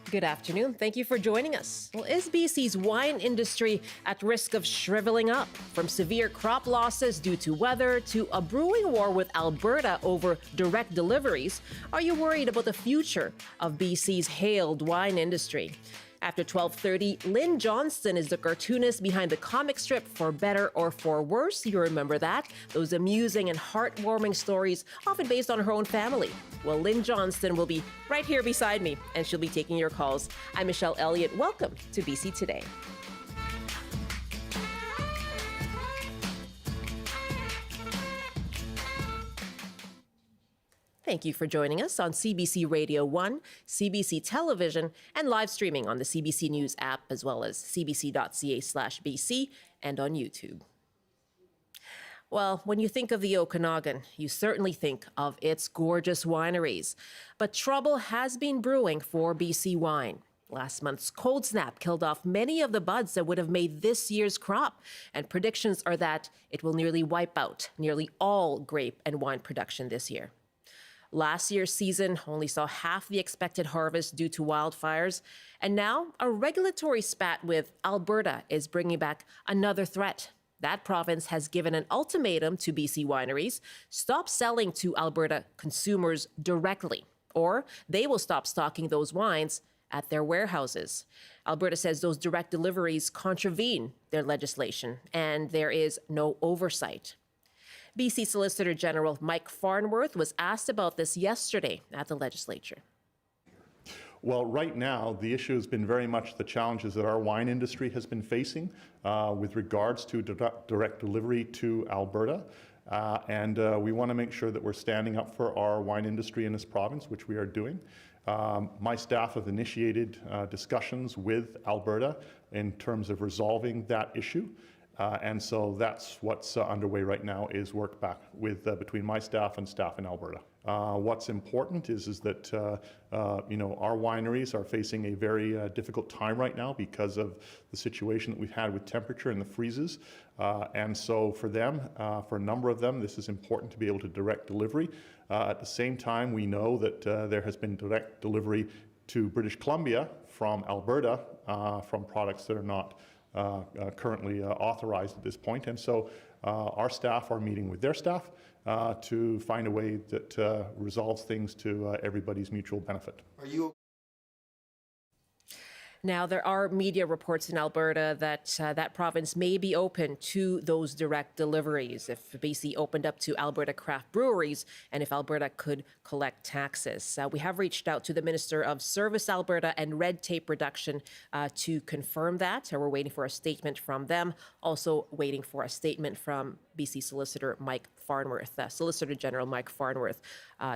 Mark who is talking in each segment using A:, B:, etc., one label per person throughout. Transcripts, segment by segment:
A: Good afternoon. Thank you for joining us. Well, is BC's wine industry at risk of shriveling up? From severe crop losses due to weather to a brewing war with Alberta over direct deliveries, are you worried about the future of BC's hailed wine industry? After 12:30, Lynn Johnston is the cartoonist behind the comic strip For Better or For Worse. You remember that? Those amusing and heartwarming stories, often based on her own family. Well, Lynn Johnston will be right here beside me, and she'll be taking your calls. I'm Michelle Eliot. Welcome to BC Today. Thank you for joining us on CBC Radio 1, CBC Television, and live streaming on the CBC News app, as well as cbc.ca/BC and on YouTube. Well, when you think of the Okanagan, you certainly think of its gorgeous wineries. But trouble has been brewing for BC wine. Last month's cold snap killed off many of the buds that would have made this year's crop, and predictions are that it will nearly wipe out nearly all grape and wine production this year. Last year's season only saw half the expected harvest due to wildfires, and now a regulatory spat with Alberta is bringing back another threat. That province has given an ultimatum to BC wineries: stop selling to Alberta consumers directly, or they will stop stocking those wines at their warehouses. Alberta says those direct deliveries contravene their legislation, and there is no oversight. BC Solicitor General Mike Farnworth was asked about this yesterday at the legislature.
B: Well, right now, the issue has been very much the challenges that our wine industry has been facing with regards to direct delivery to Alberta. And we want to make sure that we're standing up for our wine industry in this province, which we are doing. My staff have initiated discussions with Alberta in terms of resolving that issue. And so that's what's underway right now, is work back with between my staff and staff in Alberta. What's important is that our wineries are facing a very difficult time right now because of the situation that we've had with temperature and the freezes. And so for them, for a number of them, this is important to be able to direct delivery. At the same time, we know that there has been direct delivery to British Columbia from Alberta from products that are not currently authorized at this point. And so our staff are meeting with their staff to find a way that resolves things to everybody's mutual benefit.
A: Now, there are media reports in Alberta that that province may be open to those direct deliveries if BC opened up to Alberta craft breweries and if Alberta could collect taxes. We have reached out to the Minister of Service Alberta and Red Tape Reduction to confirm that. We're waiting for a statement from them. Also waiting for a statement from BC Solicitor Mike Farnworth, Solicitor General Mike Farnworth,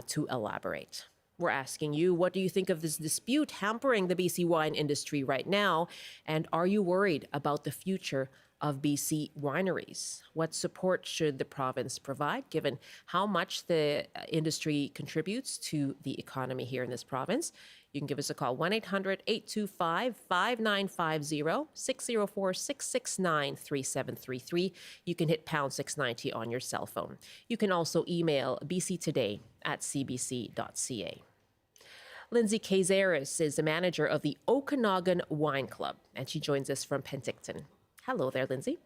A: to elaborate. We're asking you, what do you think of this dispute hampering the BC wine industry right now? And are you worried about the future of BC wineries? What support should the province provide, given how much the industry contributes to the economy here in this province? You can give us a call, 1-800-825-5950, 604-669-3733. You can hit pound 690 on your cell phone. You can also email bctoday@cbc.ca. Lindsay Cazares is the manager of the Okanagan Wine Club, and she joins us from Penticton. Hello there, Lindsay.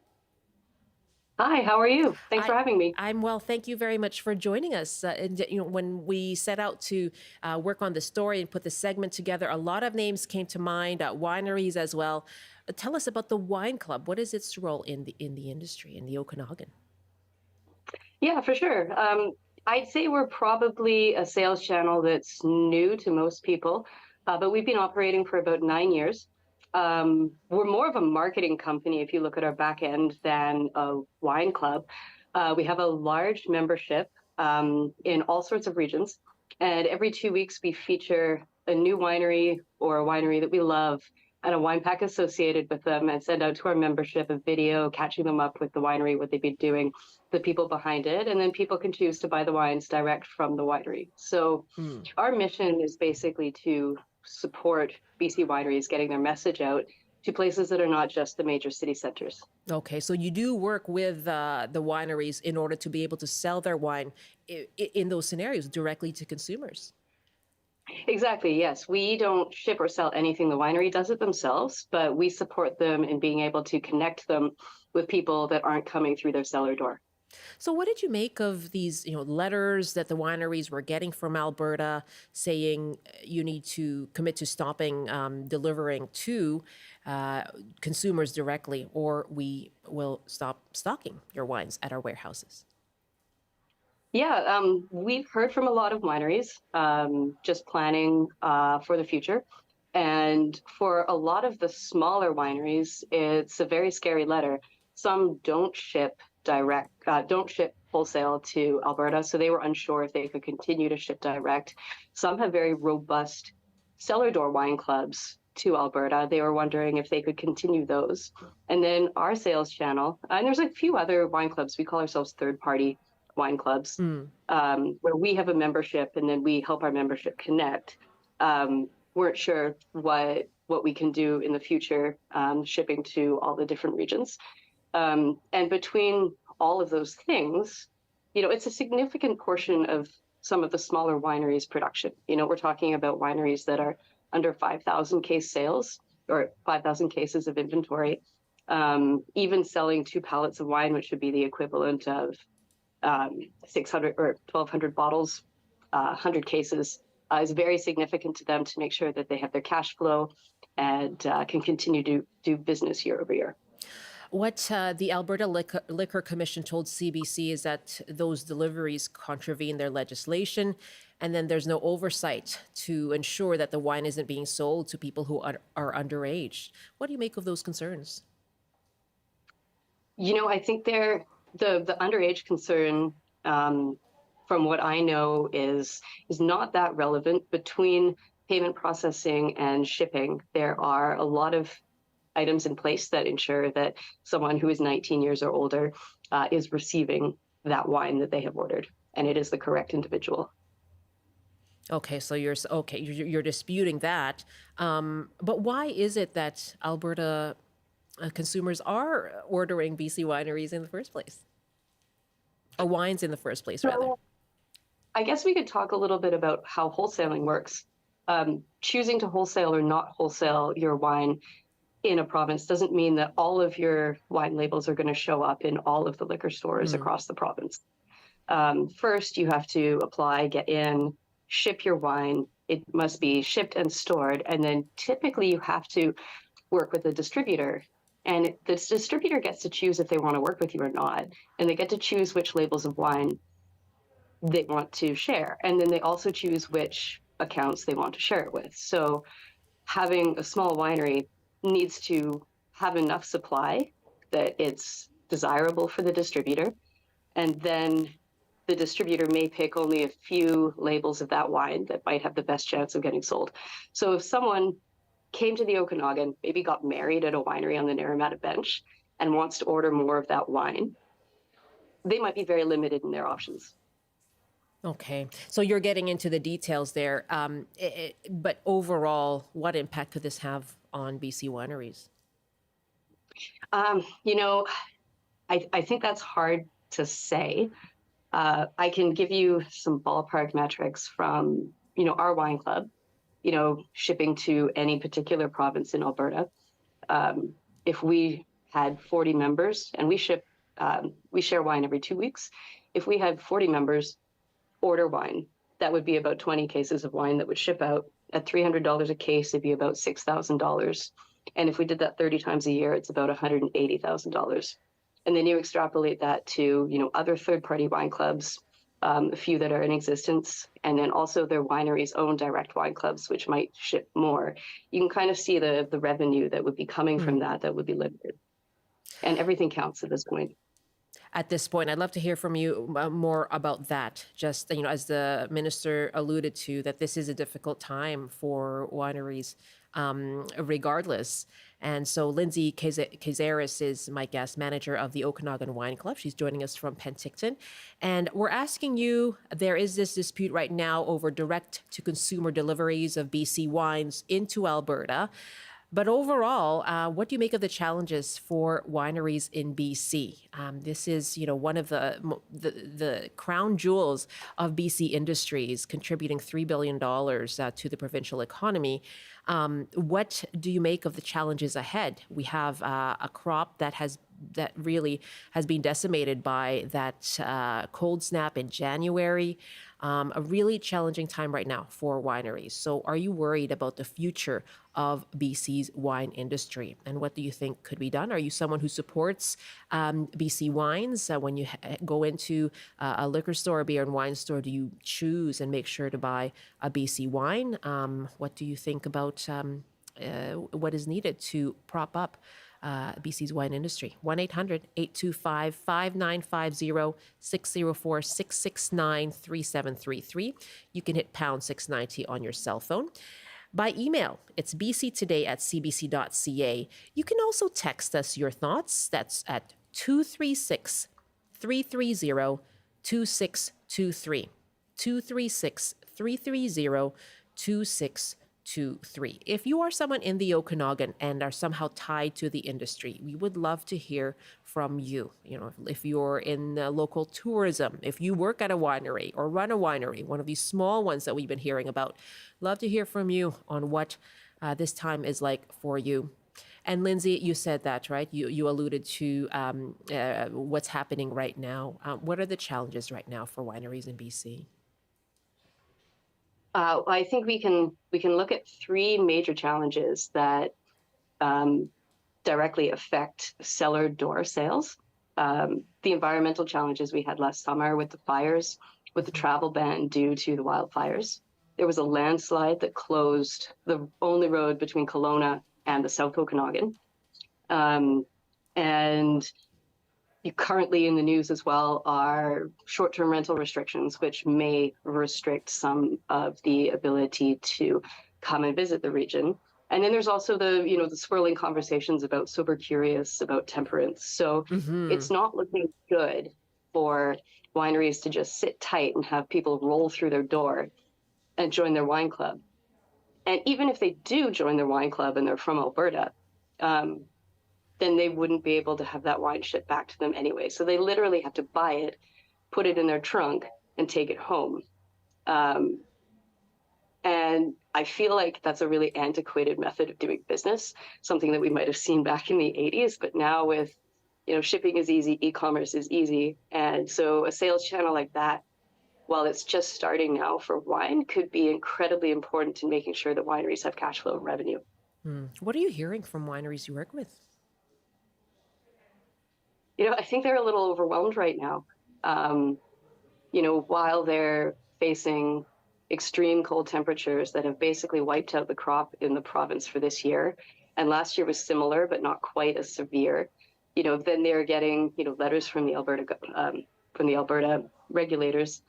C: Hi, how are you? Thanks for having me.
A: I'm well. Thank you very much for joining us. When we set out to work on the story and put the segment together, a lot of names came to mind, wineries as well. Tell us about the Wine Club. What is its role in the industry, in the Okanagan?
C: Yeah, for sure. I'd say we're probably a sales channel that's new to most people, but we've been operating for about 9 years. We're more of a marketing company, if you look at our back end, than a wine club. We have a large membership in all sorts of regions. And every 2 weeks, we feature a new winery or a winery that we love and a wine pack associated with them, and send out to our membership a video catching them up with the winery, what they've been doing, the people behind it. And then people can choose to buy the wines direct from the winery. So our mission is basically to support BC wineries getting their message out to places that are not just the major city centers.
A: Okay, so you do work with the wineries in order to be able to sell their wine in those scenarios directly to consumers.
C: Exactly, yes. We don't ship or sell anything. The winery does it themselves, but we support them in being able to connect them with people that aren't coming through their cellar door.
A: So, what did you make of these, letters that the wineries were getting from Alberta saying you need to commit to stopping delivering to consumers directly, or we will stop stocking your wines at our warehouses?
C: Yeah, we've heard from a lot of wineries just planning for the future. And for a lot of the smaller wineries, it's a very scary letter. Some don't ship wholesale to Alberta, so they were unsure if they could continue to ship direct. Some have very robust cellar door wine clubs to Alberta. They were wondering if they could continue those. And then our sales channel, and there's a few other wine clubs. We call ourselves third party wine clubs,
A: Mm.
C: where we have a membership and then we help our membership connect. Weren't sure what we can do in the future, shipping to all the different regions. And between all of those things, it's a significant portion of some of the smaller wineries' production. We're talking about wineries that are under 5,000 case sales or 5,000 cases of inventory, even selling 2 pallets of wine, which would be the equivalent of 600 or 1,200 bottles, 100 cases, is very significant to them to make sure that they have their cash flow and can continue to do business year over year.
A: What the Alberta Liquor Commission told CBC is that those deliveries contravene their legislation, and then there's no oversight to ensure that the wine isn't being sold to people who are underage. What do you make of those concerns?
C: I think the underage concern, from what I know, is not that relevant. Between payment processing and shipping, there are a lot of items in place that ensure that someone who is 19 years or older is receiving that wine that they have ordered, and it is the correct individual.
A: Okay, so you're disputing that, but why is it that Alberta consumers are ordering BC wineries in the first place, or wines in the first place, rather?
C: So I guess we could talk a little bit about how wholesaling works. Choosing to wholesale or not wholesale your wine in a province doesn't mean that all of your wine labels are going to show up in all of the liquor stores
A: Mm.
C: across the province. First, you have to apply, get in, ship your wine. It must be shipped and stored. And then typically you have to work with a distributor. And the distributor gets to choose if they want to work with you or not. And they get to choose which labels of wine they want to share. And then they also choose which accounts they want to share it with. So having a small winery needs to have enough supply that it's desirable for the distributor. And then the distributor may pick only a few labels of that wine that might have the best chance of getting sold. So if someone came to the Okanagan, maybe got married at a winery on the Naramata Bench and wants to order more of that wine, they might be very limited in their options.
A: Okay, so you're getting into the details there, but overall, what impact could this have on BC wineries?
C: Um, you know, I think that's hard to say. I can give you some ballpark metrics from, our wine club, shipping to any particular province in Alberta. If we had 40 members and we share wine every 2 weeks. If we had 40 members order wine, that would be about 20 cases of wine that would ship out at $300 a case. It'd be about $6,000. And if we did that 30 times a year, it's about $180,000. And then you extrapolate that to, other third-party wine clubs, a few that are in existence, and then also their wineries' own direct wine clubs, which might ship more. You can kind of see the revenue that would be coming from that would be limited. And everything counts at this point.
A: At this point, I'd love to hear from you more about that. Just, as the minister alluded to, that this is a difficult time for wineries, regardless. And so Lindsay Kazaris is my guest, manager of the Okanagan Wine Club. She's joining us from Penticton. And we're asking you, there is this dispute right now over direct-to-consumer deliveries of BC wines into Alberta. But overall, what do you make of the challenges for wineries in BC? This is, one of the crown jewels of BC industries, contributing $3 billion to the provincial economy. What do you make of the challenges ahead? We have a crop that really has been decimated by that cold snap in January. A really challenging time right now for wineries. So are you worried about the future of BC's wine industry? And what do you think could be done? Are you someone who supports BC wines? When you go into a liquor store, a beer and wine store, do you choose and make sure to buy a BC wine? What do you think about what is needed to prop up BC's wine industry? 1-800-825-5950, 604-669-3733. You can hit pound 690 on your cell phone. By email, it's bctoday@cbc.ca. You can also text us your thoughts. That's at 236-330-2623. 236-330-2623. If you are someone in the Okanagan and are somehow tied to the industry, we would love to hear from you. If you're in local tourism, if you work at a winery or run a winery, one of these small ones that we've been hearing about, love to hear from you on what this time is like for you. And Lindsay, you said that, right? You alluded to what's happening right now. What are the challenges right now for wineries in BC?
C: I think we can look at three major challenges that directly affect cellar door sales. The environmental challenges we had last summer with the fires, with the travel ban due to the wildfires. There was a landslide that closed the only road between Kelowna and the South Okanagan. And currently in the news as well are short-term rental restrictions, which may restrict some of the ability to come and visit the region. And then there's also the swirling conversations about sober curious, about temperance. So it's not looking good for wineries to just sit tight and have people roll through their door and join their wine club. And even if they do join their wine club and they're from Alberta, then they wouldn't be able to have that wine shipped back to them anyway. So they literally have to buy it, put it in their trunk, and take it home. And I feel like that's a really antiquated method of doing business, something that we might have seen back in the 80s. But now with, shipping is easy, e-commerce is easy. And so a sales channel like that, while it's just starting now for wine, could be incredibly important in making sure that wineries have cash flow and revenue.
A: What are you hearing from wineries you work with?
C: I think they're a little overwhelmed right now. While they're facing extreme cold temperatures that have basically wiped out the crop in the province for this year, and last year was similar, but not quite as severe, then they're getting, letters from the Alberta regulators,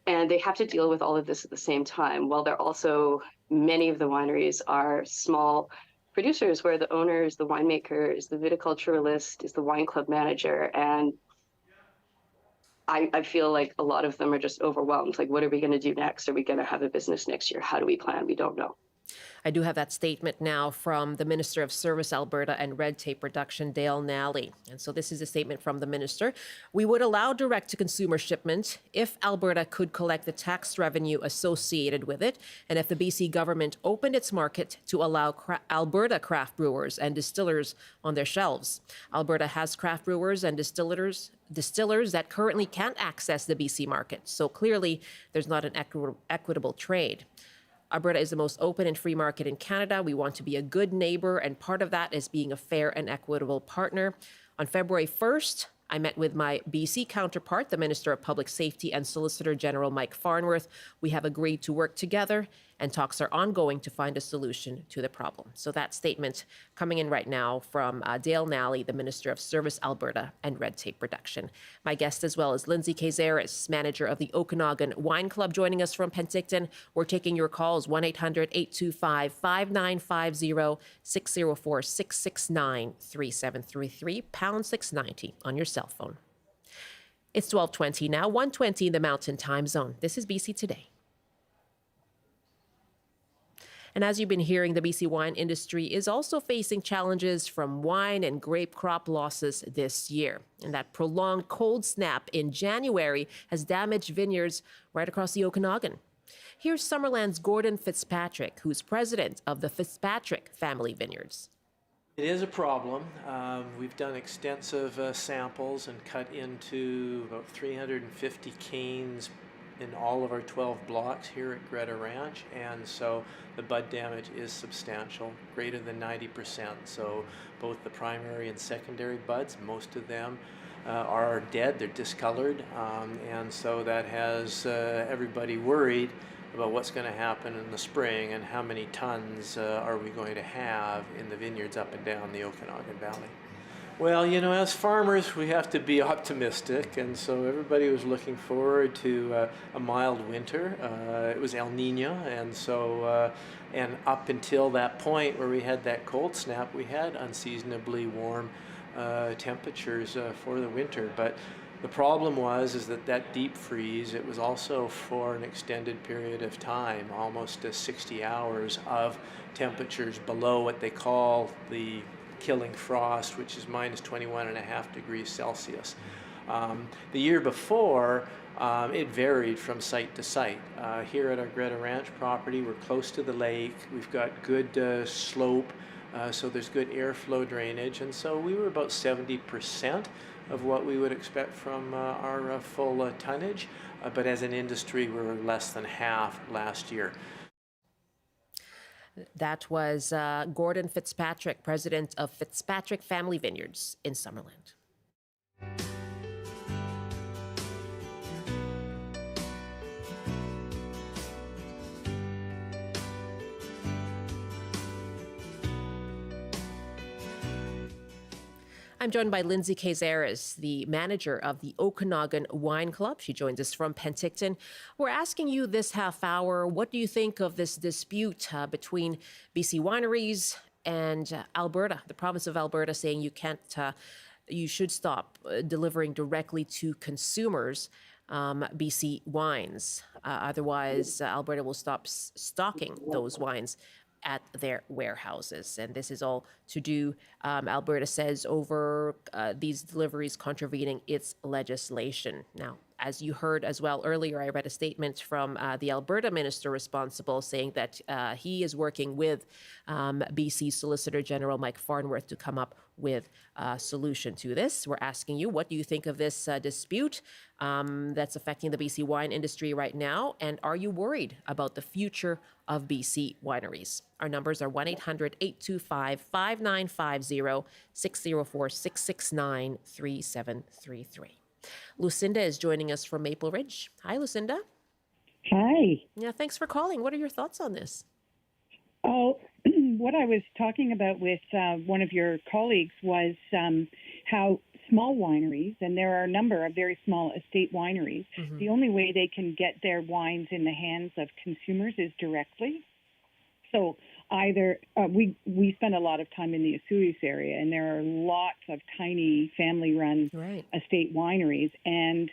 C: and they have to deal with all of this at the same time. While they're also, many of the wineries are small producers where the owner is the winemaker, is the viticulturalist, is the wine club manager. And I feel like a lot of them are just overwhelmed. Like, what are we going to do next? Are we going to have a business next year? How do we plan? We don't know.
A: I do have that statement now from the Minister of Service Alberta and Red Tape Reduction, Dale Nally. And so this is a statement from the minister. We would allow direct-to-consumer shipment if Alberta could collect the tax revenue associated with it, and if the BC government opened its market to allow Alberta craft brewers and distillers on their shelves. Alberta has craft brewers and distillers that currently can't access the BC market. So clearly, there's not an equitable trade. Alberta is the most open and free market in Canada. We want to be a good neighbor, and part of that is being a fair and equitable partner. On February 1st, I met with my BC counterpart, the Minister of Public Safety and Solicitor General Mike Farnworth. We have agreed to work together, and talks are ongoing to find a solution to the problem. So that statement coming in right now from Dale Nally, the Minister of Service Alberta and Red Tape Reduction. My guest as well is Lindsay Cazares, manager of the Okanagan Wine Club, joining us from Penticton. We're taking your calls, 1-800-825-5950, 604-669-3733, pound 690 on your cell phone. It's 12:20 now, 1:20 in the Mountain Time Zone. This is BC Today. And as you've been hearing, the BC wine industry is also facing challenges from wine and grape crop losses this year. And that prolonged cold snap in January has damaged vineyards right across the Okanagan. Here's Summerland's Gordon Fitzpatrick, who's president of the Fitzpatrick Family Vineyards.
D: It is a problem. We've done extensive samples and cut into about 350 canes in all of our 12 blocks here at Greta Ranch, and so the bud damage is substantial, greater than 90%. So both the primary and secondary buds, most of them are dead, they're discolored, and so that has everybody worried about what's going to happen in the spring and how many tons are we going to have in the vineyards up and down the Okanagan Valley. Well, you know, as farmers, we have to be optimistic, and so everybody was looking forward to a mild winter. It was El Nino, and so, and up until that point where we had that cold snap, we had unseasonably warm temperatures for the winter. But the problem is that deep freeze, it was also for an extended period of time, almost 60 hours of temperatures below what they call the killing frost, which is minus 21.5 degrees Celsius. The year before, it varied from site to site. Here at our Greta Ranch property, we're close to the lake. We've got good slope, so there's good airflow drainage, and so we were about 70% of what we would expect from our full tonnage, but as an industry, we were less than half last year.
A: That was Gordon Fitzpatrick, president of Fitzpatrick Family Vineyards in Summerland. I'm joined by Lindsay Cazares, the manager of the Okanagan Wine Club. She joins us from Penticton. We're asking you this half hour, what do you think of this dispute between BC wineries and Alberta, the province of Alberta, saying you should stop delivering directly to consumers BC wines. Otherwise, Alberta will stop stocking those wines at their warehouses. And this is all to do, Alberta says, over these deliveries contravening its legislation. Now, as you heard as well earlier, I read a statement from the Alberta minister responsible saying that he is working with BC Solicitor General Mike Farnworth to come up with a solution to this. We're asking you, what do you think of this dispute that's affecting the BC wine industry right now? And are you worried about the future of BC wineries? Our numbers are 1-800-825-5950, 604-669-3733. Lucinda is joining us from Maple Ridge. Hi, Lucinda.
E: Hi.
A: Yeah, thanks for calling. What are your thoughts on this?
E: Oh, what I was talking about with one of your colleagues was how small wineries, and there are a number of very small estate wineries, the only way they can get their wines in the hands of consumers is directly. So either we spend a lot of time in the Osoyoos area, and there are lots of tiny family-run estate wineries, and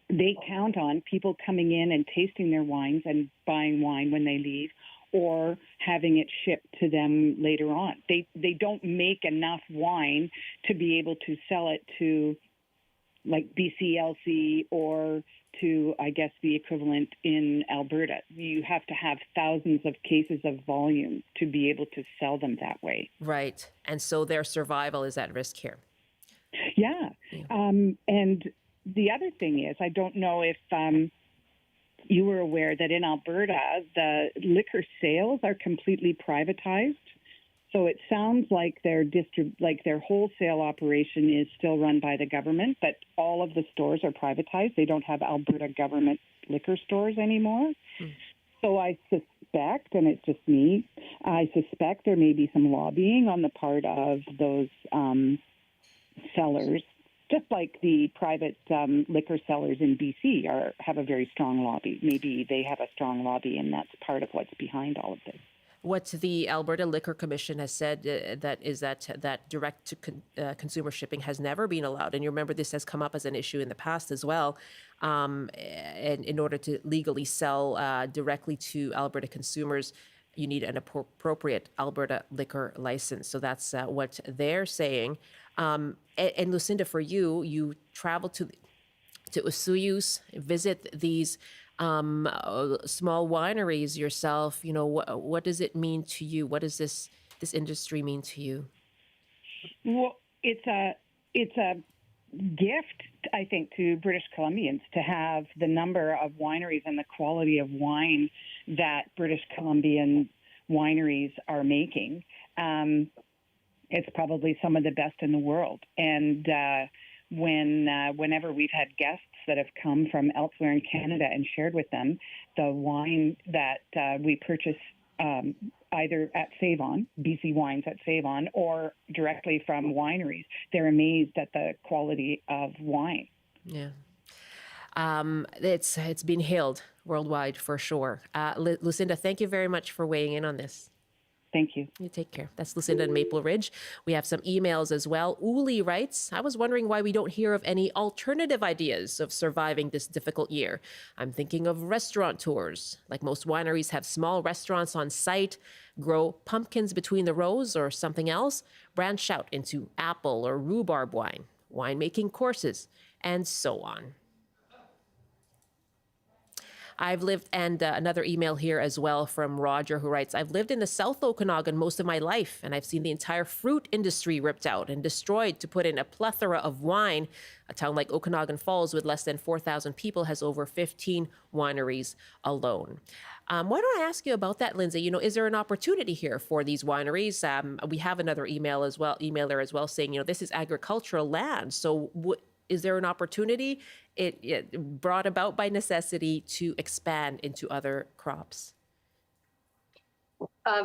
E: they count on people coming in and tasting their wines and buying wine when they leave, or having it shipped to them later on. They don't make enough wine to be able to sell it to like BCLC or to, I guess, the equivalent in Alberta. You have to have thousands of cases of volume to be able to sell them that way.
A: Right. And so their survival is at risk here.
E: Yeah. And the other thing is, I don't know if you were aware that in Alberta, the liquor sales are completely privatized. So it sounds like their wholesale operation is still run by the government, but all of the stores are privatized. They don't have Alberta government liquor stores anymore. So I suspect, and it's just me, I suspect there may be some lobbying on the part of those sellers, just like the private liquor sellers in BC have a very strong lobby. Maybe they have a strong lobby, and that's part of what's behind all of this.
A: What the Alberta Liquor Commission has said that direct to consumer shipping has never been allowed. And you remember this has come up as an issue in the past as well. And in order to legally sell directly to Alberta consumers, you need an appropriate Alberta liquor license. So that's what they're saying. And Lucinda, for you, you travel to Usuyus, visit these small wineries yourself. You know, what does it mean to you? What does this industry mean to you?
E: Well, it's a gift, I think, to British Columbians to have the number of wineries and the quality of wine that British Columbian wineries are making. It's probably some of the best in the world. And whenever we've had guests that have come from elsewhere in Canada and shared with them the wine that we purchase either at Save-On, BC Wines at Save-On, or directly from wineries, they're amazed at the quality of wine.
A: Yeah. It's been hailed worldwide for sure. Lucinda, thank you very much for weighing in on this.
E: Thank you.
A: You take care. That's Lucinda in Maple Ridge. We have some emails as well. Uli writes, I was wondering why we don't hear of any alternative ideas of surviving this difficult year. I'm thinking of restaurant tours. Like most wineries have small restaurants on site, grow pumpkins between the rows or something else, branch out into apple or rhubarb wine, winemaking courses, and so on. I've lived, and another email here as well from Roger, who writes, I've lived in the South Okanagan most of my life, and I've seen the entire fruit industry ripped out and destroyed to put in a plethora of wine. A town like Okanagan Falls with less than 4,000 people has over 15 wineries alone. Why don't I ask you about that, Lindsay? You know, is there an opportunity here for these wineries? We have another emailer as well saying, you know, this is agricultural land. So is there an opportunity it brought about by necessity to expand into other crops?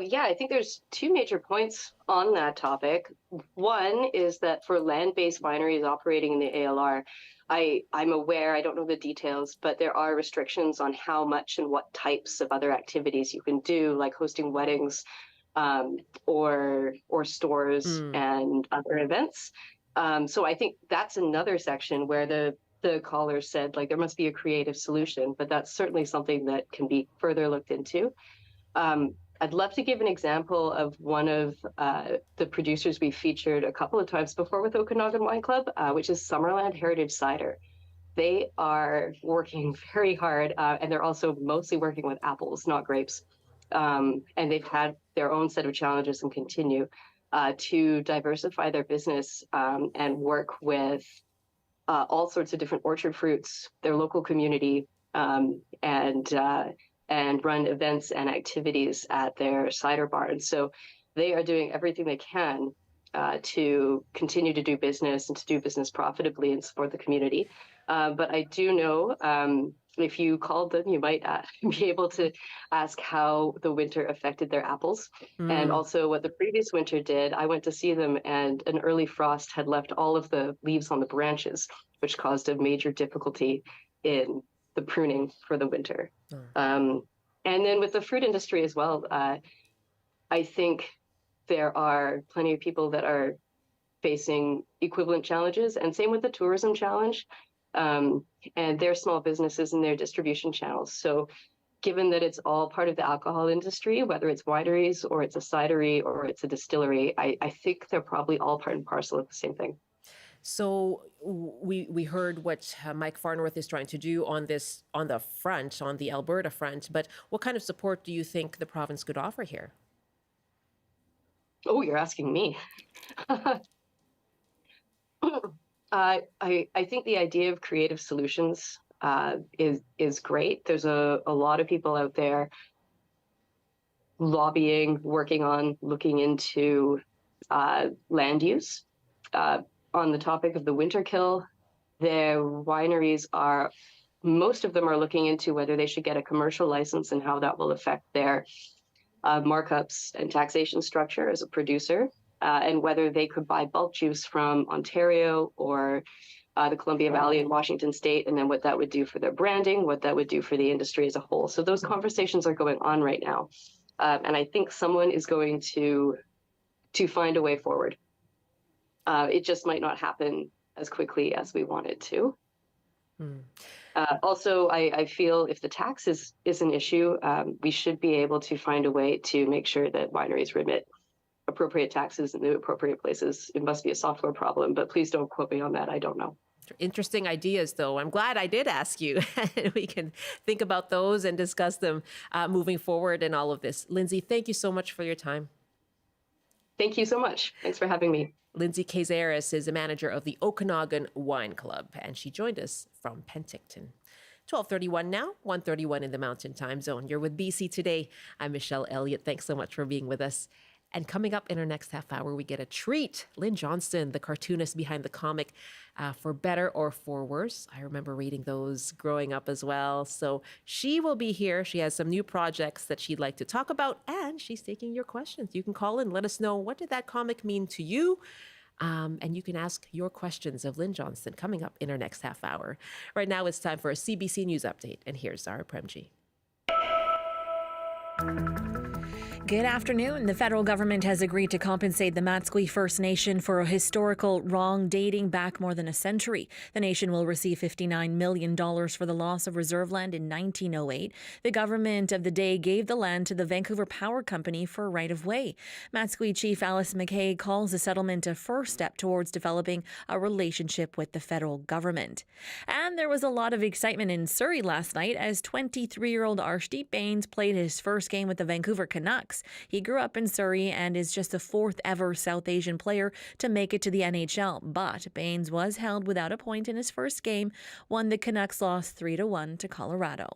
C: Yeah, I think there's two major points on that topic. One is that for land-based wineries operating in the ALR, I'm aware, I don't know the details, but there are restrictions on how much and what types of other activities you can do, like hosting weddings or stores and other events. So I think that's another section where the caller said, like, there must be a creative solution, but that's certainly something that can be further looked into. I'd love to give an example of one of the producers we featured a couple of times before with Okanagan Wine Club, which is Summerland Heritage Cider. They are working very hard, and they're also mostly working with apples, not grapes. And they've had their own set of challenges and continue to diversify their business and work with all sorts of different orchard fruits, their local community, and run events and activities at their cider barn. So they are doing everything they can to continue to do business and to do business profitably and support the community. But I do know if you called them, you might be able to ask how the winter affected their apples and also what the previous winter did. I went to see them, and an early frost had left all of the leaves on the branches, which caused a major difficulty in the pruning for the winter. And then with the fruit industry as well, I think there are plenty of people that are facing equivalent challenges, and same with the tourism challenge. And their small businesses and their distribution channels. So given that it's all part of the alcohol industry, whether it's wineries or it's a cidery or it's a distillery, I think they're probably all part and parcel of the same thing.
A: So we heard what Mike Farnworth is trying to do on the Alberta front, but what kind of support do you think the province could offer here?
C: Oh, you're asking me. I think the idea of creative solutions is great. There's a lot of people out there lobbying, working on, looking into land use. On the topic of the winter kill, their wineries most of them are looking into whether they should get a commercial license and how that will affect their markups and taxation structure as a producer. And whether they could buy bulk juice from Ontario or the Columbia Valley in Washington State, and then what that would do for their branding, what that would do for the industry as a whole. So those conversations are going on right now. And I think someone is going to find a way forward. It just might not happen as quickly as we want it to. Also, I feel if the tax is an issue, we should be able to find a way to make sure that wineries remit appropriate taxes in the appropriate places. It must be a software problem, but please don't quote me on that. I don't know.
A: Interesting ideas, though. I'm glad I did ask you. We can think about those and discuss them moving forward in all of this. Lindsay, thank you so much for your time.
C: Thank you so much. Thanks for having me.
A: Lindsay Cazares is the manager of the Okanagan Wine Club, and she joined us from Penticton. 12:31 now, 1:31 in the Mountain Time Zone. You're with BC Today. I'm Michelle Eliot. Thanks so much for being with us. And coming up in our next half hour, we get a treat. Lynn Johnston, the cartoonist behind the comic For Better or For Worse. I remember reading those growing up as well. So she will be here. She has some new projects that she'd like to talk about, and she's taking your questions. You can call in, let us know, what did that comic mean to you? And you can ask your questions of Lynn Johnston coming up in our next half hour. Right now, it's time for a CBC News Update. And here's Zara Premji.
F: Good afternoon. The federal government has agreed to compensate the Matsqui First Nation for a historical wrong dating back more than a century. The nation will receive $59 million for the loss of reserve land in 1908. The government of the day gave the land to the Vancouver Power Company for right-of-way. Matsqui Chief Alice McKay calls the settlement a first step towards developing a relationship with the federal government. And there was a lot of excitement in Surrey last night as 23-year-old Arshdeep Bains played his first game with the Vancouver Canucks. He grew up in Surrey and is just the fourth ever South Asian player to make it to the NHL. But Bains was held without a point in his first game, when the Canucks lost 3-1 to Colorado.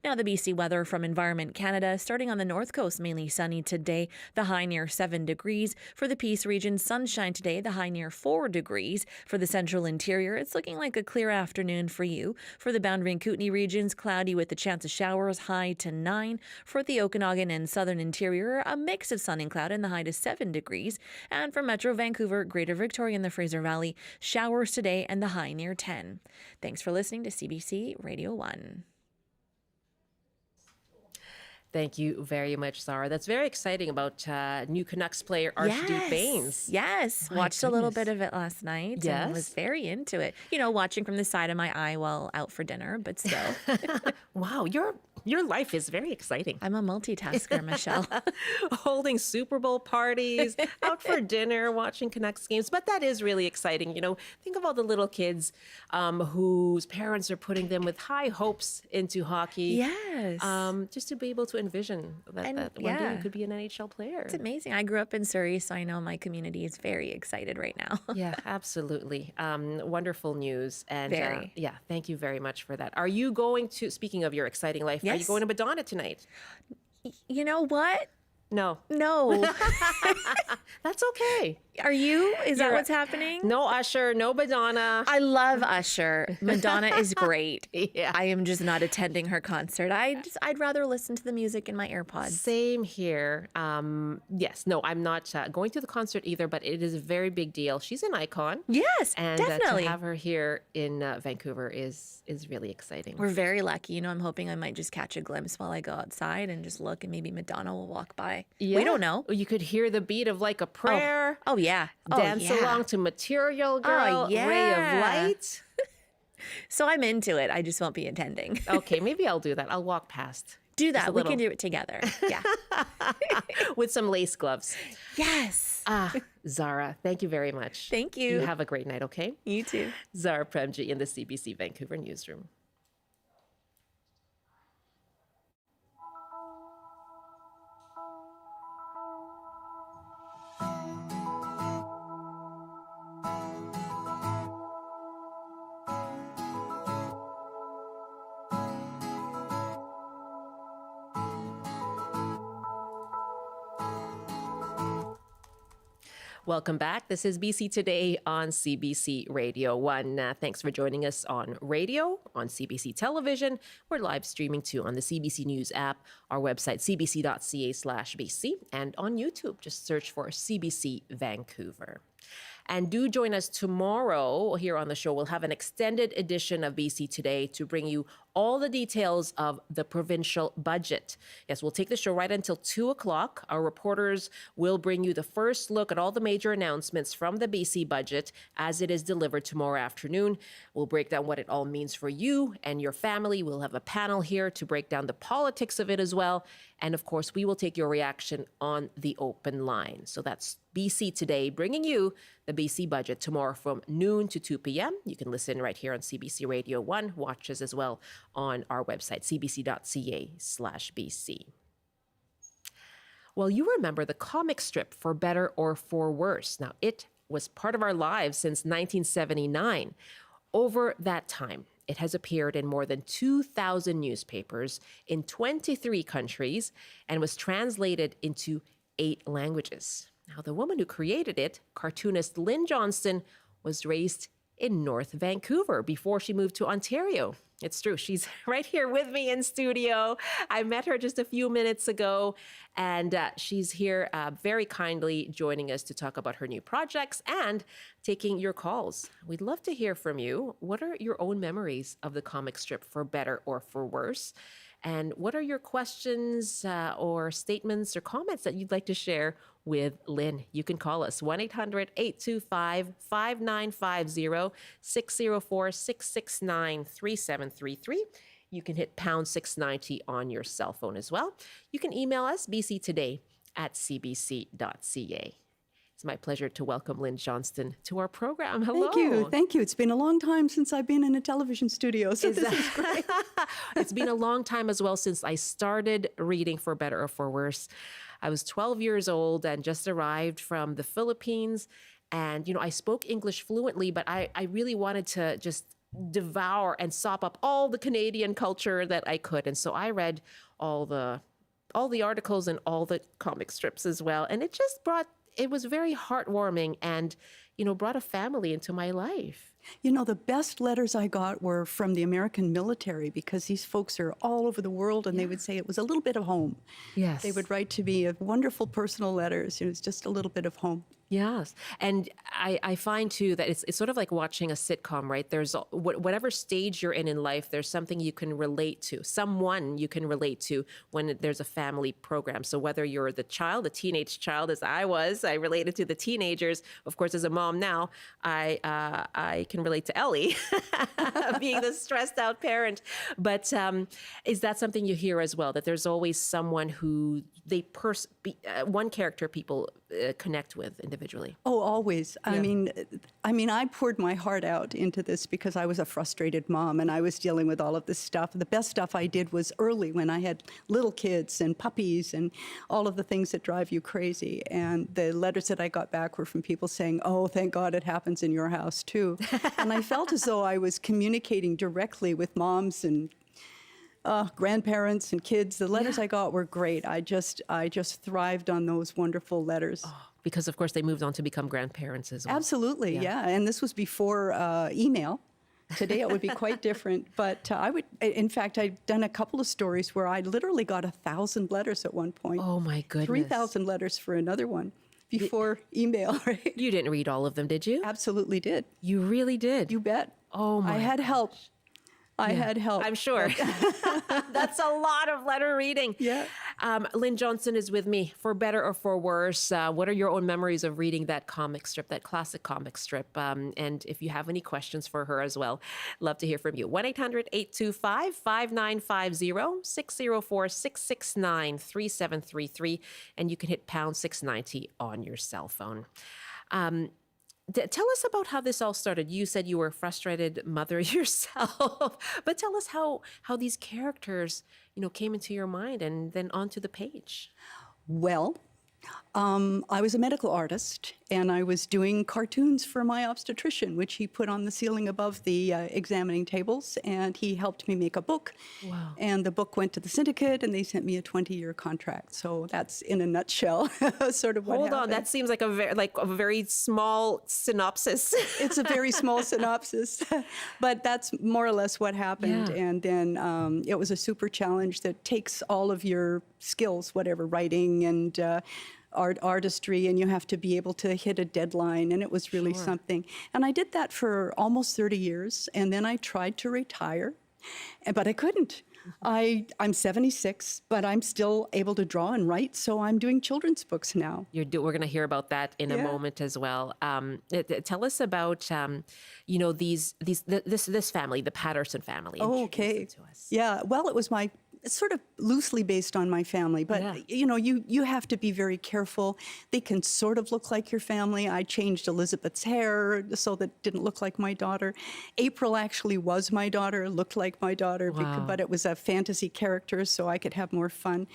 F: Now the BC weather from Environment Canada. Starting on the north coast, mainly sunny today, the high near 7 degrees. For the Peace region, sunshine today, the high near 4 degrees. For the central interior, it's looking like a clear afternoon for you. For the Boundary and Kootenay regions, cloudy with the chance of showers, high to 9. For the Okanagan and southern interior, a mix of sun and cloud and the high to 7 degrees. And for Metro Vancouver, Greater Victoria and the Fraser Valley, showers today and the high near 10. Thanks for listening to CBC Radio 1.
A: Thank you very much, Zara. That's very exciting about new Canucks player Arshdeep Bains.
F: Yes. Watched a little bit of it last night.
A: Yes.
F: And was very into it. You know, watching from the side of my eye while out for dinner, but still.
A: Wow, your life is very exciting.
F: I'm a multitasker, Michelle.
A: Holding Super Bowl parties, out for dinner, watching Canucks games. But that is really exciting. You know, think of all the little kids whose parents are putting them with high hopes into hockey.
F: Yes.
A: Just to be able to envision that one day you could be an NHL player.
F: It's amazing. I grew up in Surrey, so I know my community is very excited right now.
A: Yeah, absolutely. Wonderful news. And
F: Very.
A: yeah, thank you very much for that. Are you going to, speaking of your exciting life, are you
F: Yes.
A: going to Madonna tonight?
F: You know what?
A: No.
F: No.
A: That's okay.
F: Are you? Is that
A: You're-
F: what's happening?
A: No Usher, no Madonna.
F: I love Usher. Madonna is great.
A: Yeah.
F: I am just not attending her concert. I'd rather listen to the music in my AirPods.
A: Same here. Yes, no, I'm not going to the concert either, but it is a very big deal. She's an icon.
F: Yes,
A: And
F: definitely.
A: to have her here in Vancouver is really exciting.
F: We're very lucky. You know, I'm hoping I might just catch a glimpse while I go outside and just look, and maybe Madonna will walk by. We don't know.
A: You could hear the beat of like a prayer.
F: Oh, yeah.
A: Dance along to Material Girl, Ray
F: yeah.
A: of Light.
F: So I'm into it. I just won't be attending.
A: Okay, maybe I'll do that. I'll walk past.
F: Do
A: Just a
F: that. We
A: little.
F: can do it together. Yeah.
A: With some lace gloves.
F: Yes.
A: Zara, thank you very much.
F: Thank you.
A: You have a great night, okay?
F: You too.
A: Zara Premji in the CBC Vancouver newsroom. Welcome back. This is BC Today on CBC Radio 1. Thanks for joining us on radio, on CBC television. We're live streaming too on the CBC News app, our website, cbc.ca/BC, and on YouTube. Just search for CBC Vancouver. And do join us tomorrow here on the show. We'll have an extended edition of BC Today to bring you all the details of the provincial budget. Yes, we'll take the show right until 2 o'clock. Our reporters will bring you the first look at all the major announcements from the BC budget as it is delivered tomorrow afternoon. We'll break down what it all means for you and your family. We'll have a panel here to break down the politics of it as well. And of course, we will take your reaction on the open line. So that's BC Today, bringing you the BC budget tomorrow from noon to 2 p.m. You can listen right here on CBC Radio 1. Watch us as well on our website, cbc.ca/BC. Well, you remember the comic strip For Better or For Worse. Now, it was part of our lives since 1979. Over that time, it has appeared in more than 2,000 newspapers in 23 countries and was translated into 8 languages. Now, the woman who created it, cartoonist Lynn Johnston, was raised in North Vancouver before she moved to Ontario. It's true. She's right here with me in studio. I met her just a few minutes ago, and she's here very kindly joining us to talk about her new projects and taking your calls. We'd love to hear from you. What are your own memories of the comic strip For Better or For Worse? And what are your questions or statements or comments that you'd like to share with Lynn? You can call us 1-800-825-5950, 604-669-3733. You can hit pound 690 on your cell phone as well. You can email us bctoday@cbc.ca. It's my pleasure to welcome Lynn Johnston to our program. Hello.
G: Thank you. It's been a long time since I've been in a television studio, so this is great.
A: It's been a long time as well since I started reading For Better or For Worse. I was 12 years old and just arrived from the Philippines. And, you know, I spoke English fluently, but I really wanted to just devour and sop up all the Canadian culture that I could. And so I read all the articles and all the comic strips as well. And it was very heartwarming and, you know, brought a family into my life.
G: You know, the best letters I got were from the American military, because these folks are all over the world, and they would say it was a little bit of home.
A: Yes.
G: They would write to me wonderful personal letters. It was just a little bit of home.
A: Yes. And I find, too, that it's sort of like watching a sitcom, right? There's whatever stage you're in life, there's something you can relate to, someone you can relate to when there's a family program. So whether you're the teenage child, as I was, I related to the teenagers. Of course, as a mom now, I can relate to Ellie, being the stressed out parent. But is that something you hear as well, that there's always someone who one character people connect with individually?
G: Oh, always.
A: Yeah.
G: I mean, I poured my heart out into this because I was a frustrated mom and I was dealing with all of this stuff. The best stuff I did was early, when I had little kids and puppies and all of the things that drive you crazy. And the letters that I got back were from people saying, "Oh, thank God it happens in your house too." And I felt as though I was communicating directly with moms and grandparents and kids. The letters I got were great. I just thrived on those wonderful letters.
A: Oh, because of course they moved on to become grandparents as well.
G: Absolutely, yeah. And this was before email. Today it would be quite different. But in fact, I'd done a couple of stories where I literally got 1,000 letters at one point.
A: Oh my goodness.
G: 3,000 letters for another one before email, right?
A: You didn't read all of them, did you?
G: Absolutely did.
A: You really did?
G: You bet.
A: Oh my
G: I had help. I had help.
A: I'm sure. That's a lot of letter reading.
G: Yeah.
A: Lynn Johnston is with me. For Better or For Worse, what are your own memories of reading that comic strip, that classic comic strip? And if you have any questions for her as well, love to hear from you. 1-800-825-5950, 604-669-3733, and you can hit pound 690 on your cell phone. Tell us about how this all started. You said you were a frustrated mother yourself, but tell us how these characters, you know, came into your mind and then onto the page.
G: Well, I was a medical artist, and I was doing cartoons for my obstetrician, which he put on the ceiling above the examining tables, and he helped me make a book.
A: Wow.
G: And the book went to the syndicate, and they sent me a 20-year contract. So that's, in a nutshell, sort of what happened.
A: Hold on, that seems like a very small synopsis.
G: It's a very small synopsis, but that's more or less what happened.
A: Yeah.
G: And then it was a super challenge that takes all of your skills, whatever, writing and artistry, and you have to be able to hit a deadline, and it was really something. And I did that for almost 30 years, and then I tried to retire, but I couldn't. I'm 76, but I'm still able to draw and write, so I'm doing children's books now.
A: We're going to hear about that in a moment as well. Tell us about, this family, the Patterson family.
G: Oh,
A: Introduce
G: okay.
A: them to us.
G: Yeah, well, it's sort of loosely based on my family, but you have to be very careful. They can sort of look like your family. I changed Elizabeth's hair so that it didn't look like my daughter. April actually was my daughter, looked like my daughter, but it was a fantasy character so I could have more fun.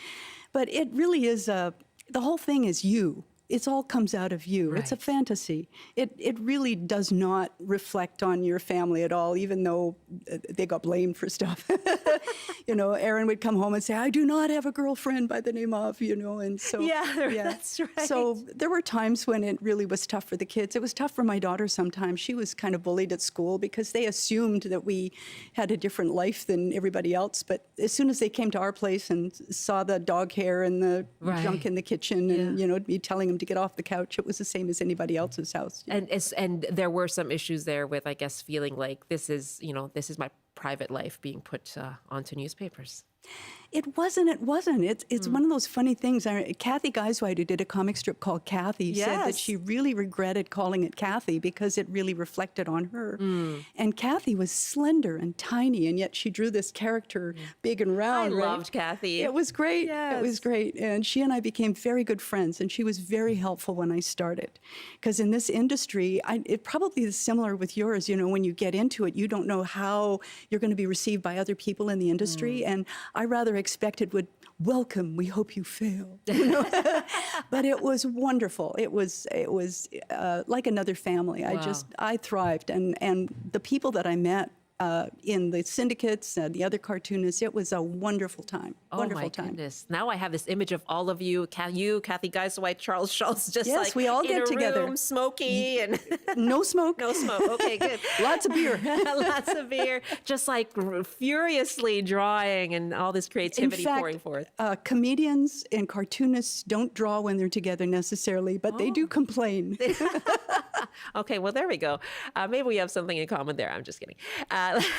G: But it really is the whole thing is you. It all comes out of you. Right. It's a fantasy. It really does not reflect on your family at all, even though they got blamed for stuff. Aaron would come home and say, I do not have a girlfriend by the name of, and so.
A: Yeah, that's right.
G: So there were times when it really was tough for the kids. It was tough for my daughter sometimes. She was kind of bullied at school because they assumed that we had a different life than everybody else. But as soon as they came to our place and saw the dog hair and the junk in the kitchen and, me telling them to get off the couch, it was the same as anybody else's house.
A: And there were some issues there with, I guess, feeling like this is my private life being put onto newspapers.
G: It wasn't. It's one of those funny things. Kathy Geisweit, who did a comic strip called Kathy, said that she really regretted calling it Kathy because it really reflected on her. And Kathy was slender and tiny, and yet she drew this character big and round.
A: I loved Kathy.
G: It was great.
A: Yes.
G: It was great. And she and I became very good friends, and she was very helpful when I started. Because in this industry, it probably is similar with yours. When you get into it, you don't know how you're going to be received by other people in the industry. And I rather expected would welcome, we hope you fail. But it was wonderful. It was like another family. I thrived, and the people that I met in the syndicates, the other cartoonists, it was a wonderful time. Wonderful time.
A: Goodness. Now I have this image of all of you, Kathy Geisweit, Charles Schultz, just
G: yes, we all
A: in
G: get
A: a
G: together.
A: room, smoky and
G: no smoke.
A: No smoke. Okay, good.
G: Lots of beer.
A: Lots of beer. Just furiously drawing and all this creativity
G: in fact,
A: pouring forth.
G: Comedians and cartoonists don't draw when they're together necessarily, but they do complain.
A: Okay, well, there we go. Maybe we have something in common there. I'm just kidding.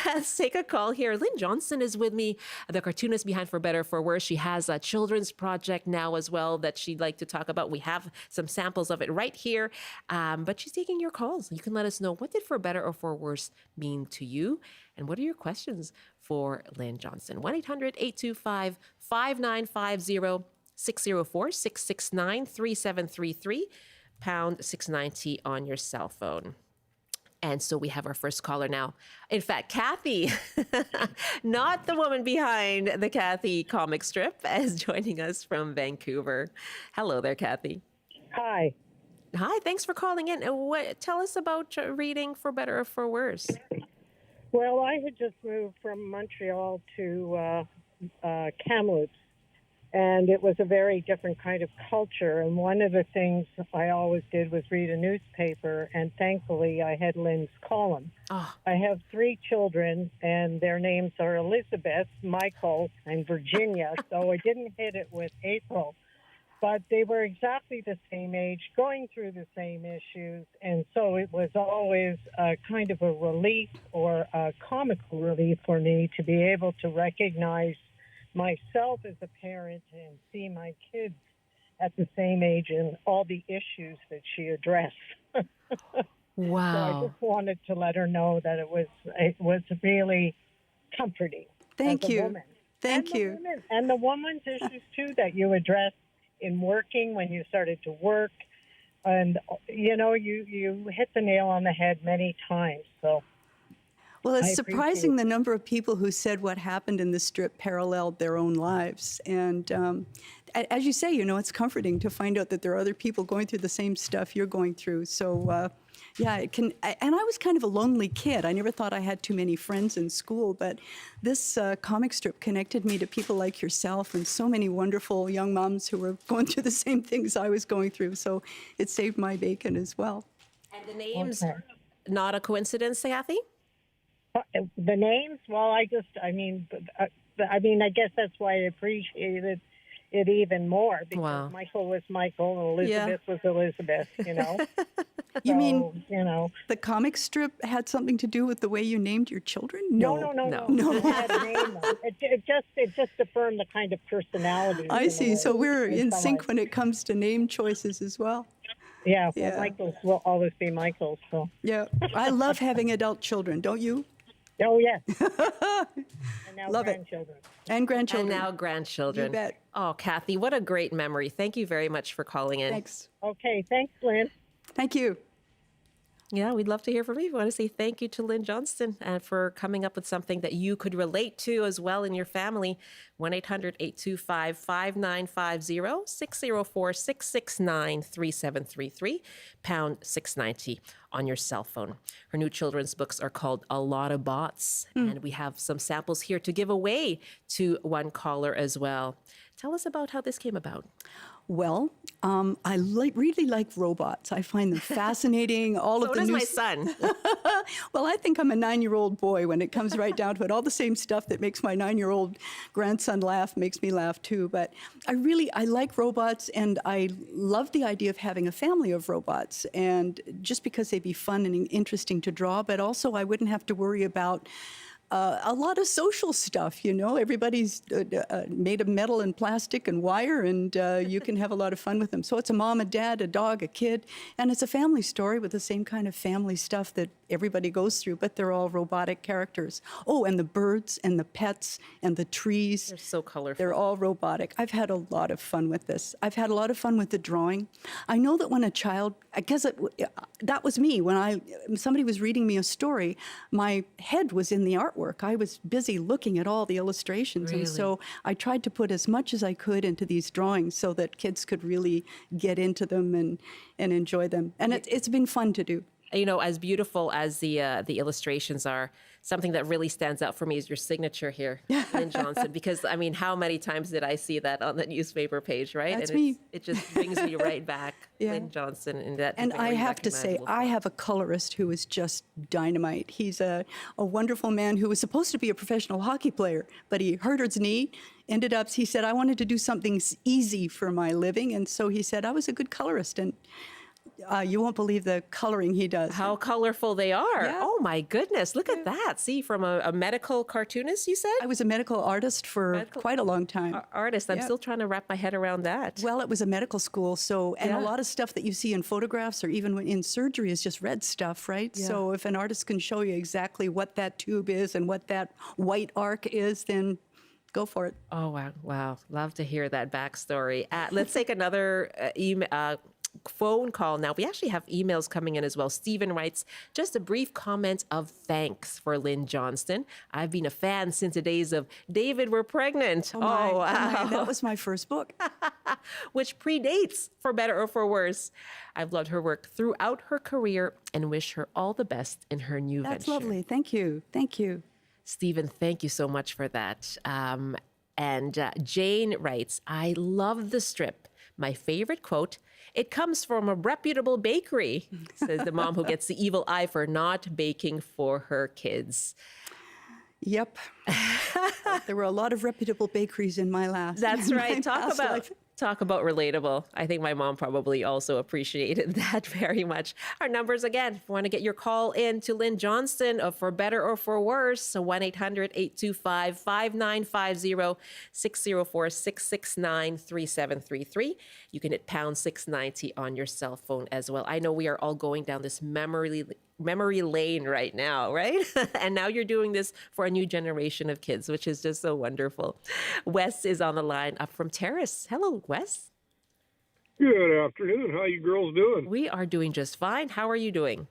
A: Let's take a call here. Lynn Johnston is with me, the cartoonist behind For Better For Worse. She has a children's project now as well that she'd like to talk about. We have some samples of it right here, but she's taking your calls. You can let us know, what did For Better or For Worse mean to you? And what are your questions for Lynn Johnston? 1-800-825-5950, 604-669-3733, pound 690 on your cell phone. And so we have our first caller now. In fact, Kathy, not the woman behind the Kathy comic strip, is joining us from Vancouver. Hello there, Kathy.
H: Hi.
A: Hi, thanks for calling in. Tell us about reading For Better or For Worse.
H: Well, I had just moved from Montreal to Kamloops, and it was a very different kind of culture. And one of the things I always did was read a newspaper, and thankfully I had Lynn's column.
A: Oh.
H: I have 3 children, and their names are Elizabeth, Michael, and Virginia, so I didn't hit it with April. But they were exactly the same age, going through the same issues, and so it was always kind of a relief or a comical relief for me to be able to recognize myself as a parent and see my kids at the same age and all the issues that she addressed.
A: Wow.
H: So I just wanted to let her know that it was really comforting.
G: Thank you.
H: Woman.
G: Thank you.
H: And the woman's issues, too, that you addressed in working when you started to work. And, you hit the nail on the head many times. So.
G: Well, it's surprising the number of people who said what happened in the strip paralleled their own lives. And as you say, it's comforting to find out that there are other people going through the same stuff you're going through. So, yeah, it can. And I was kind of a lonely kid. I never thought I had too many friends in school, but this comic strip connected me to people like yourself and so many wonderful young moms who were going through the same things I was going through. So it saved my bacon as well.
A: And the names, not a coincidence, Kathy?
H: The names? Well, I guess that's why I appreciated it even more because
A: Wow.
H: Michael was Michael and Elizabeth was Elizabeth, you know.
G: You mean
H: So, you know.
G: the comic strip had something to do with the way you named your children?
H: No.
A: No.
H: It had a name, though. It just affirmed the kind of personality.
G: I see. So we're in
H: someone.
G: sync when it comes to name choices as well.
H: Yeah, well,
G: Yeah.
H: Michael's will always be Michael's. So.
G: Yeah. I love having adult children, don't you?
H: Oh, yes. And now
G: Love it.
H: grandchildren.
G: And grandchildren.
A: And now grandchildren.
G: You bet.
A: Oh, Kathy, what a great memory. Thank you very much for calling in.
G: Thanks.
H: Okay, thanks, Lynn.
G: Thank you.
A: Yeah, we'd love to hear from you. We want to say thank you to Lynn Johnston for coming up with something that you could relate to as well in your family. 1-800-825-5950, 604-669-3733, pound 690 on your cell phone. Her new children's books are called A Lot of Bots, and we have some samples here to give away to one caller as well. Tell us about how this came about.
G: Well, I really like robots. I find them fascinating. All
A: So
G: of the
A: does
G: new
A: my son.
G: Well, I think I'm a 9-year-old boy when it comes right down to it. All the same stuff that makes my 9-year-old grandson laugh makes me laugh too. But I like robots, and I love the idea of having a family of robots. And just because they'd be fun and interesting to draw, but also I wouldn't have to worry about a lot of social stuff, you know. Everybody's made of metal and plastic and wire, and you can have a lot of fun with them. So it's a mom, a dad, a dog, a kid, and it's a family story with the same kind of family stuff that everybody goes through, but they're all robotic characters. Oh, and the birds and the pets and the trees.
A: They're so colorful.
G: They're all robotic. I've had a lot of fun with this. I've had a lot of fun with the drawing. I know that when a child, I guess that was me. When somebody was reading me a story, my head was in the artwork. I was busy looking at all the illustrations.
A: Really?
G: And so I tried to put as much as I could into these drawings so that kids could really get into them and enjoy them. And it's been fun to do.
A: You know, as beautiful as the illustrations are, something that really stands out for me is your signature here, Lynn Johnston. Because I mean, how many times did I see that on the newspaper page, right?
G: That's
A: and
G: me.
A: It just brings me right back,
G: Yeah.
A: Lynn Johnston, and that.
G: And I
A: very
G: have to say,
A: recognizable
G: I
A: font.
G: have a colorist who is just dynamite. He's a wonderful man who was supposed to be a professional hockey player, but he hurt his knee. He said, I wanted to do something easy for my living. And so he said, I was a good colorist. And you won't believe the coloring he does.
A: How colorful they are.
G: Yeah.
A: Oh my goodness, look at that. See, from a medical cartoonist, you said?
G: I was a medical artist for quite a long time.
A: Artist. I'm
G: Yeah.
A: still trying to wrap my head around that.
G: Well, it was a medical school, and
A: Yeah.
G: a lot of stuff that you see in photographs or even in surgery is just red stuff, right?
A: Yeah.
G: So if an artist can show you exactly what that tube is and what that white arc is, then go for it.
A: Oh, wow. Wow. Love to hear that backstory. Let's take another phone call now. We actually have emails coming in as well. Stephen writes, just a brief comment of thanks for Lynn Johnston. I've been a fan since the days of David, We're Pregnant.
G: Oh, my.
A: Wow.
G: That was my first book.
A: Which predates For Better or For Worse. I've loved her work throughout her career and wish her all the best in her new
G: That's
A: venture.
G: lovely. Thank you. Thank you.
A: Stephen, thank you so much for that. And Jane writes, I love the strip. My favorite quote, it comes from a reputable bakery, says the mom who gets the evil eye for not baking for her kids.
G: Yep. There were a lot of reputable bakeries in my
A: That's right.
G: my past life.
A: Talk about relatable. I think my mom probably also appreciated that very much. Our numbers again, if you want to get your call in to Lynn Johnston of For Better or For Worse, so 1-800-825-5950, 604-669-3733. You can hit pound 690 on your cell phone as well. I know we are all going down this memory lane right now, right? And now you're doing this for a new generation of kids, which is just so wonderful. Wes is on the line up from Terrace. Hello, Wes.
I: Good afternoon. How you girls doing?
A: We are doing just fine. How are you doing?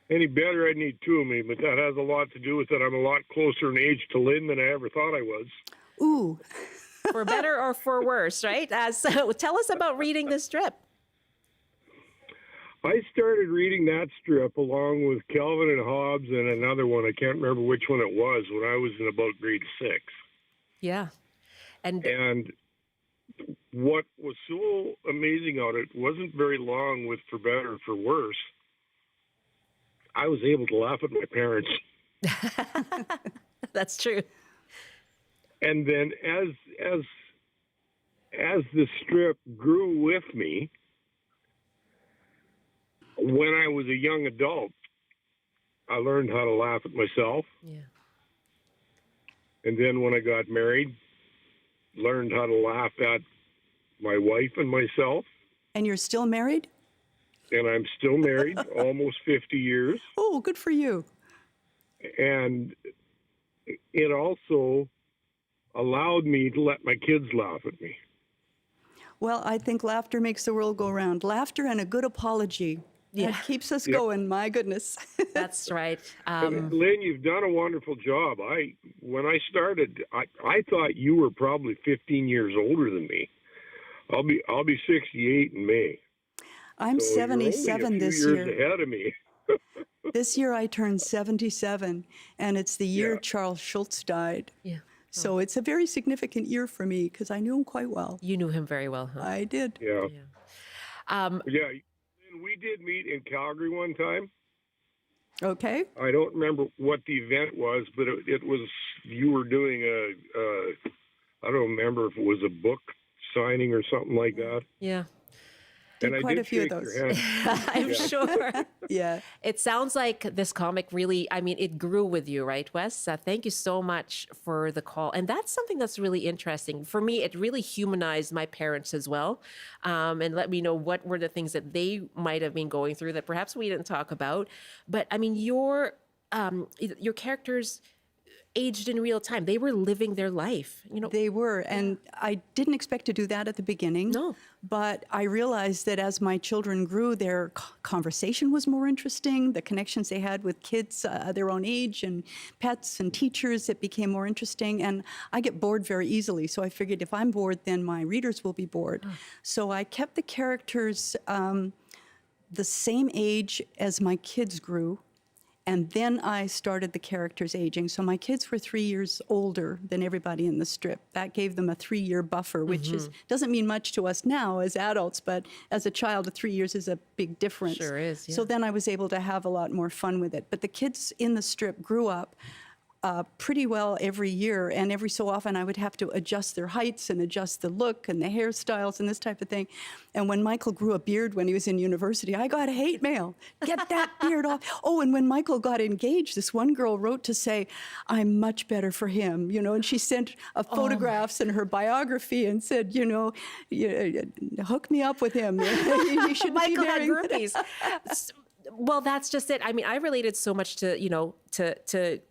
I: Any better, I'd need two of me, but that has a lot to do with that I'm a lot closer in age to Lynn than I ever thought I was.
G: Ooh.
A: For better or for worse, right? So tell us about reading this strip.
I: I started reading that strip along with Calvin and Hobbes and another one. I can't remember which one it was when I was in about grade 6.
A: Yeah. And
I: what was so amazing about it wasn't very long with For Better or For Worse. I was able to laugh at my parents.
A: that's true.
I: And then as as the strip grew with me, when I was a young adult, I learned how to laugh at myself.
A: Yeah.
I: And then when I got married, learned how to laugh at my wife and myself.
G: And you're still married?
I: And I'm still married, almost 50 years.
G: Oh, good for you.
I: And it also allowed me to let my kids laugh at me.
G: Well, I think laughter makes the world go round. Laughter and a good apology.
A: Yeah.
G: That keeps us going, my goodness.
A: That's right.
I: Lynn, you've done a wonderful job. When I started, I thought you were probably 15 years older than me. I'll be 68 in May.
G: I'm
I: so
G: 77 this
I: you're only a few
G: year.
I: years ahead of me.
G: This year I turned 77, and it's the year
I: Yeah.
G: Charles Schultz died.
A: Yeah.
G: So it's a very significant year for me because I knew him quite well.
A: You knew him very well, huh?
G: I did.
I: Yeah.
A: Yeah.
I: Yeah. And we did meet in Calgary one time.
G: Okay.
I: I don't remember what the event was, but it was, you were doing I don't remember if it was a book signing or something like that.
A: Yeah.
G: Did
I: And
G: quite
I: I
G: a
I: did
G: few of
I: shake
G: those.
I: your hand.
A: I'm
I: Yeah.
A: sure.
G: Yeah.
A: It sounds like this comic really, I mean, it grew with you, right, Wes? Thank you so much for the call. And that's something that's really interesting. For me, it really humanized my parents as well, and let me know what were the things that they might have been going through that perhaps we didn't talk about. But I mean, your characters aged in real time. They were living their life, you know.
G: They were, and I didn't expect to do that at the beginning.
A: No.
G: But I realized that as my children grew, their conversation was more interesting. The connections they had with kids their own age and pets and teachers, it became more interesting. And I get bored very easily, so I figured if I'm bored, then my readers will be bored. So I kept the characters the same age as my kids grew. And then I started the characters aging. So my kids were 3 years older than everybody in the strip. That gave them a 3-year buffer, which doesn't mean much to us now as adults, but as a child, 3 years is a big difference.
A: Sure is, yeah.
G: So then I was able to have a lot more fun with it. But the kids in the strip grew up pretty well every year, and every so often I would have to adjust their heights and adjust the look and the hairstyles and this type of thing. And when Michael grew a beard when he was in university, I got hate mail. Get that beard off. Oh, and when Michael got engaged, this one girl wrote to say, I'm much better for him, you know, and she sent photographs and her biography and said, you know, hook me up with him. You should
A: Michael
G: be
A: had
G: marrying.
A: groupies. Well, that's just it. I mean, I related so much to, you know, to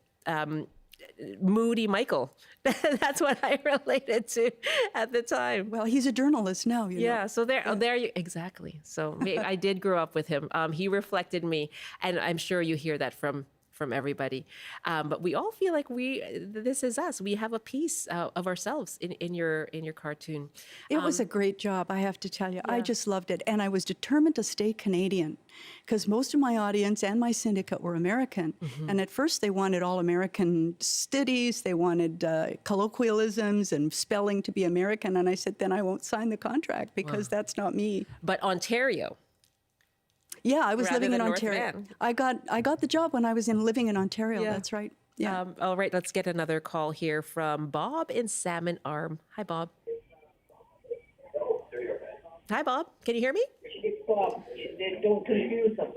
A: moody Michael. That's what I related to at the time.
G: Well, he's a journalist now, you know.
A: Yeah, so there you exactly. So I did grow up with him. He reflected me, and I'm sure you hear that from everybody. But we all feel like this is us. We have a piece of ourselves in your cartoon.
G: It was a great job, I have to tell you. I just loved it. And I was determined to stay Canadian because most of my audience and my syndicate were American. And at first they wanted all American studies. They wanted colloquialisms and spelling to be American. And I said, then I won't sign the contract because that's not me.
A: But Ontario.
G: Yeah, I was
A: Rather
G: living in
A: than North
G: Ontario.
A: Van.
G: I got the job when I was living in Ontario.
A: Yeah.
G: That's right. Yeah.
A: All right, let's get another call here from Bob in Salmon Arm. Hi, Bob. Hi, Bob. Can you hear me?
J: It's Bob. Don't confuse them.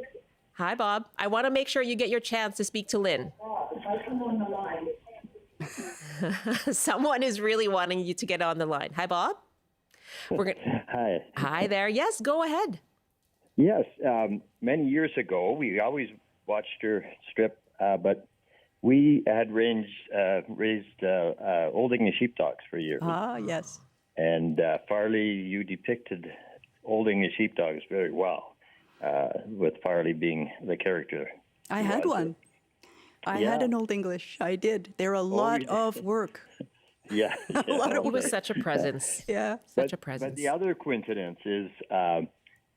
A: Hi, Bob. I want to make sure you get your chance to speak to Lynn.
J: I come on the line.
A: Someone is really wanting you to get on the line. Hi, Bob.
K: Hi.
A: Hi there. Yes, go ahead.
K: Yes, many years ago, we always watched your strip, but we had raised Old English sheepdogs for years.
G: Ah, yes.
K: And Farley, you depicted Old English sheepdogs very well, with Farley being the character.
G: I had one. I had an Old English. I did. They're a lot of work.
K: Yeah.
G: A lot of
A: He
G: work.
A: was such a presence.
G: Yeah.
A: Such a presence.
K: But the other coincidence is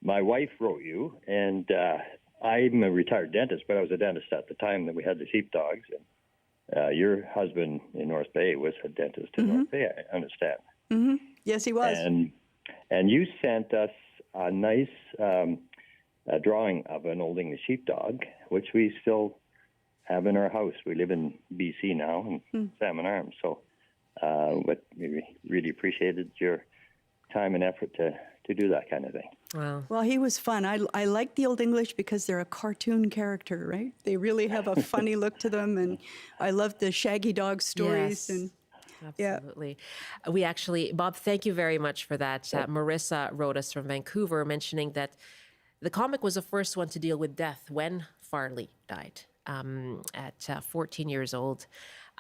K: my wife wrote you, and I'm a retired dentist, but I was a dentist at the time that we had the sheepdogs. And your husband in North Bay was a dentist in North Bay, I understand.
G: Mm-hmm. Yes, he was.
K: And you sent us a nice drawing of an Old English sheepdog, which we still have in our house. We live in BC now, in Salmon Arm. So but we really appreciated your time and effort to do that kind of thing.
A: Wow.
G: Well, he was fun. I like the Old English because they're a cartoon character, right? They really have a funny look to them, and I love the Shaggy Dog stories.
A: Yes.
G: And
A: Absolutely. We actually, Bob, thank you very much for that. Marissa wrote us from Vancouver mentioning that the comic was the first one to deal with death when Farley died at 14 years old.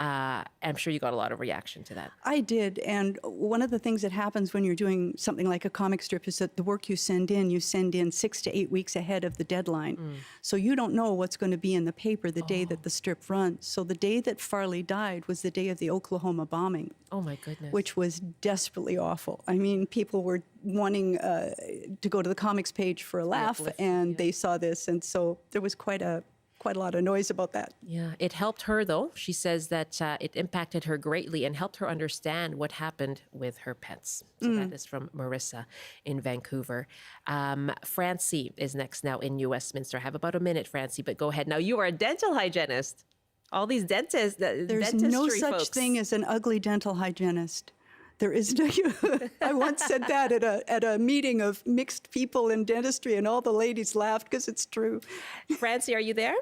A: I'm sure you got a lot of reaction to that.
G: I did, and one of the things that happens when you're doing something like a comic strip is that the work you send in 6 to 8 weeks ahead of the deadline. So you don't know what's going to be in the paper the day that the strip runs. So the day that Farley died was the day of the Oklahoma bombing.
A: Oh my goodness.
G: Which was desperately awful. I mean, people were wanting to go to the comics page for a laugh, and they saw this, and so there was quite a lot of noise about that.
A: Yeah, it helped her, though. She says that it impacted her greatly and helped her understand what happened with her pets. So that is from Marissa in Vancouver. Francie is next now in New Westminster. I have about a minute, Francie, but go ahead. Now, you are a dental hygienist. All these dentists,
G: There's no such thing as an ugly dental hygienist. There is no. I once said that at a meeting of mixed people in dentistry, and all the ladies laughed because it's true.
A: Francie, are you there? I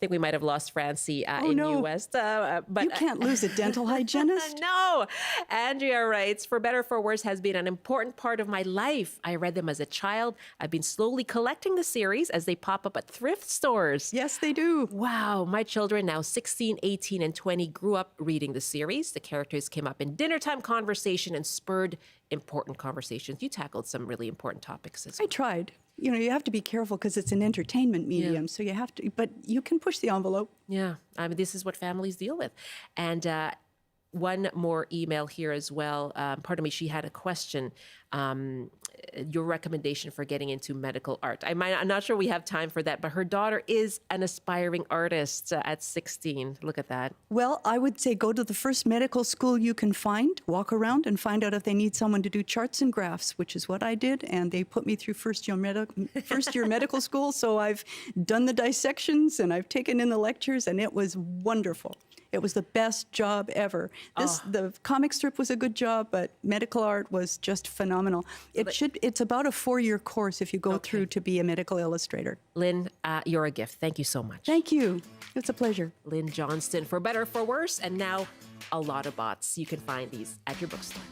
A: think we might have lost Francie in New West. But
G: you can't lose a dental hygienist.
A: No. Andrea writes, For Better For Worse has been an important part of my life. I read them as a child. I've been slowly collecting the series as they pop up at thrift stores.
G: Yes, they do.
A: Wow. My children, now 16, 18, and 20, grew up reading the series. The characters came up in dinnertime conversation and spurred important conversations. You tackled some really important topics as well.
G: I tried. You have to be careful because it's an entertainment medium, so you have to, but you can push the envelope.
A: Yeah, I mean, this is what families deal with. And one more email here as well. Pardon me, she had a question. Your recommendation for getting into medical art. I'm not sure we have time for that, but her daughter is an aspiring artist at 16. Look at that.
G: Well, I would say go to the first medical school you can find, walk around and find out if they need someone to do charts and graphs, which is what I did. And they put me through first year medical school. So I've done the dissections and I've taken in the lectures, and it was wonderful. It was the best job ever. The comic strip was a good job, but medical art was just phenomenal. It's about a 4-year course if you go through to be a medical illustrator.
A: Lynn, you're a gift. Thank you so much.
G: Thank you. It's a pleasure.
A: Lynn Johnston, For Better For Worse, and now a lot of bots. You can find these at your bookstore.